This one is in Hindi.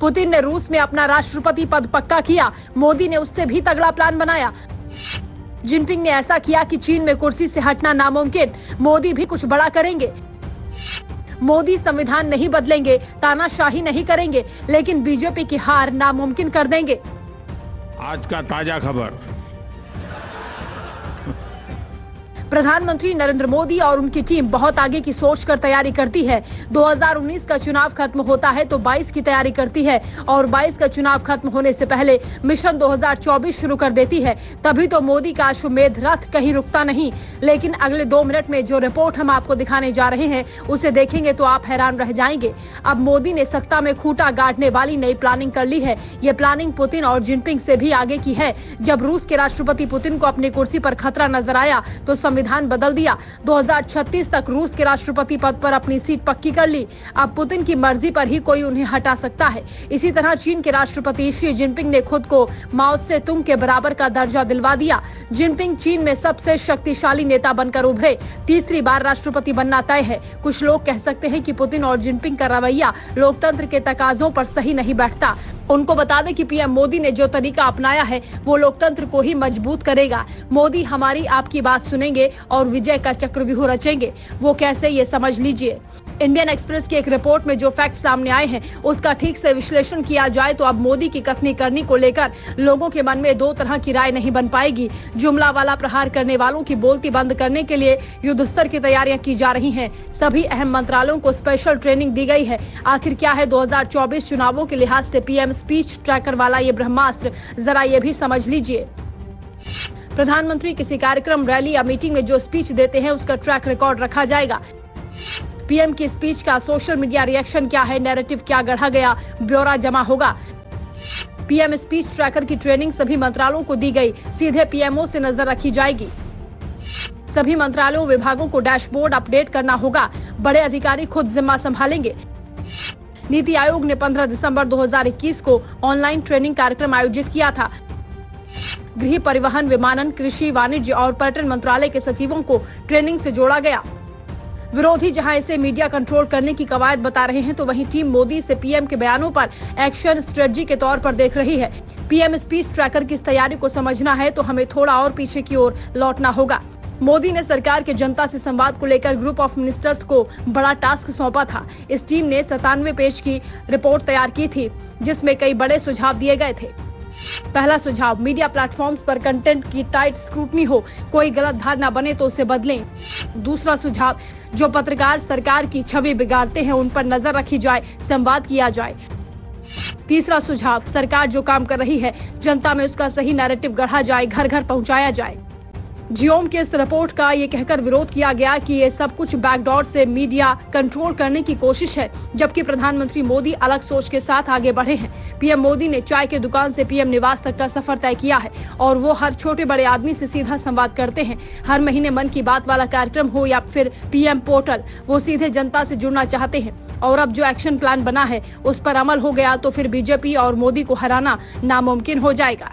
पुतिन ने रूस में अपना राष्ट्रपति पद पक्का किया, मोदी ने उससे भी तगड़ा प्लान बनाया। जिनपिंग ने ऐसा किया कि चीन में कुर्सी से हटना नामुमकिन, मोदी भी कुछ बड़ा करेंगे। मोदी संविधान नहीं बदलेंगे, तानाशाही नहीं करेंगे, लेकिन बीजेपी की हार नामुमकिन कर देंगे। आज का ताजा खबर, प्रधानमंत्री नरेंद्र मोदी और उनकी टीम बहुत आगे की सोच कर तैयारी करती है। 2019 का चुनाव खत्म होता है तो 22 की तैयारी करती है और 22 का चुनाव खत्म होने से पहले मिशन 2024 शुरू कर देती है। तभी तो मोदी का अश्वमेध रथ कहीं रुकता नहीं। लेकिन अगले 2 मिनट में जो रिपोर्ट हम आपको दिखाने जा रहे हैं उसे देखेंगे तो आप हैरान रह जाएंगे। अब मोदी ने सत्ता में खूंटा गाड़ने वाली नई प्लानिंग कर ली है। ये प्लानिंग पुतिन और जिनपिंग से भी आगे की है। जब रूस के राष्ट्रपति पुतिन को अपनी कुर्सी पर खतरा नजर आया तो संविधान बदल दिया। 2036 तक रूस के राष्ट्रपति पद पर अपनी सीट पक्की कर ली। अब पुतिन की मर्जी पर ही कोई उन्हें हटा सकता है। इसी तरह चीन के राष्ट्रपति शी जिनपिंग ने खुद को माओ त्से तुंग के बराबर का दर्जा दिलवा दिया। जिनपिंग चीन में सबसे शक्तिशाली नेता बनकर उभरे। तीसरी बार राष्ट्रपति बनना तय है। कुछ लोग कह सकते हैं कि पुतिन और जिनपिंग का रवैया लोकतंत्र के तकाजों पर सही नहीं बैठता। उनको बता दें कि पीएम मोदी ने जो तरीका अपनाया है वो लोकतंत्र को ही मजबूत करेगा। मोदी हमारी आपकी बात सुनेंगे और विजय का चक्रव्यूह रचेंगे। वो कैसे, ये समझ लीजिए। इंडियन एक्सप्रेस की एक रिपोर्ट में जो फैक्ट सामने आए हैं उसका ठीक से विश्लेषण किया जाए तो अब मोदी की कथनी करनी को लेकर लोगों के मन में 2 तरह की राय नहीं बन पाएगी। जुमला वाला प्रहार करने वालों की बोलती बंद करने के लिए युद्ध स्तर की तैयारियां की जा रही हैं। सभी अहम मंत्रालयों को स्पेशल ट्रेनिंग दी गई है। आखिर क्या है 2024 चुनावों के लिहाज से पीएम स्पीच ट्रैकर वाला ये ब्रह्मास्त्र, जरा ये भी समझ लीजिए। प्रधानमंत्री किसी कार्यक्रम, रैली या मीटिंग में जो स्पीच देते हैं उसका ट्रैक रिकॉर्ड रखा जाएगा। पीएम की स्पीच का सोशल मीडिया रिएक्शन क्या है, नैरेटिव क्या गढ़ा गया, ब्यौरा जमा होगा। पीएम स्पीच ट्रैकर की ट्रेनिंग सभी मंत्रालयों को दी गई। सीधे पीएमओ से नजर रखी जाएगी। सभी मंत्रालयों, विभागों को डैशबोर्ड अपडेट करना होगा। बड़े अधिकारी खुद जिम्मा संभालेंगे। नीति आयोग ने 15 दिसंबर 2021 को ऑनलाइन ट्रेनिंग कार्यक्रम आयोजित किया था। गृह, परिवहन, विमानन, कृषि, वाणिज्य और पर्यटन मंत्रालय के सचिवों को ट्रेनिंग से जोड़ा गया। विरोधी जहां इसे मीडिया कंट्रोल करने की कवायद बता रहे हैं तो वहीं टीम मोदी से पीएम के बयानों पर एक्शन स्ट्रेटजी के तौर पर देख रही है। पीएम स्पीच ट्रैकर की इस तैयारी को समझना है तो हमें थोड़ा और पीछे की ओर लौटना होगा। मोदी ने सरकार के जनता से संवाद को लेकर ग्रुप ऑफ मिनिस्टर्स को बड़ा टास्क सौंपा था। इस टीम ने 97 पेज की रिपोर्ट तैयार की थी जिसमें कई बड़े सुझाव दिए गए थे। पहला सुझाव, मीडिया प्लेटफॉर्म्स पर कंटेंट की टाइट स्क्रूटनी हो, कोई गलत धारणा बने तो उसे बदलें। दूसरा सुझाव, जो पत्रकार सरकार की छवि बिगाड़ते हैं उन पर नजर रखी जाए, संवाद किया जाए। तीसरा सुझाव, सरकार जो काम कर रही है जनता में उसका सही नैरेटिव गढ़ा जाए, घर घर पहुंचाया जाए। जियोम के इस रिपोर्ट का ये कहकर विरोध किया गया कि ये सब कुछ बैकडोर से मीडिया कंट्रोल करने की कोशिश है, जबकि प्रधानमंत्री मोदी अलग सोच के साथ आगे बढ़े हैं। पीएम मोदी ने चाय के दुकान से पीएम निवास तक का सफर तय किया है और वो हर छोटे बड़े आदमी से सीधा संवाद करते हैं। हर महीने मन की बात वाला कार्यक्रम हो या फिर पीएम पोर्टल, वो सीधे जनता से जुड़ना चाहते हैं। और अब जो एक्शन प्लान बना है उस पर अमल हो गया तो फिर बीजेपी और मोदी को हराना नामुमकिन हो जाएगा।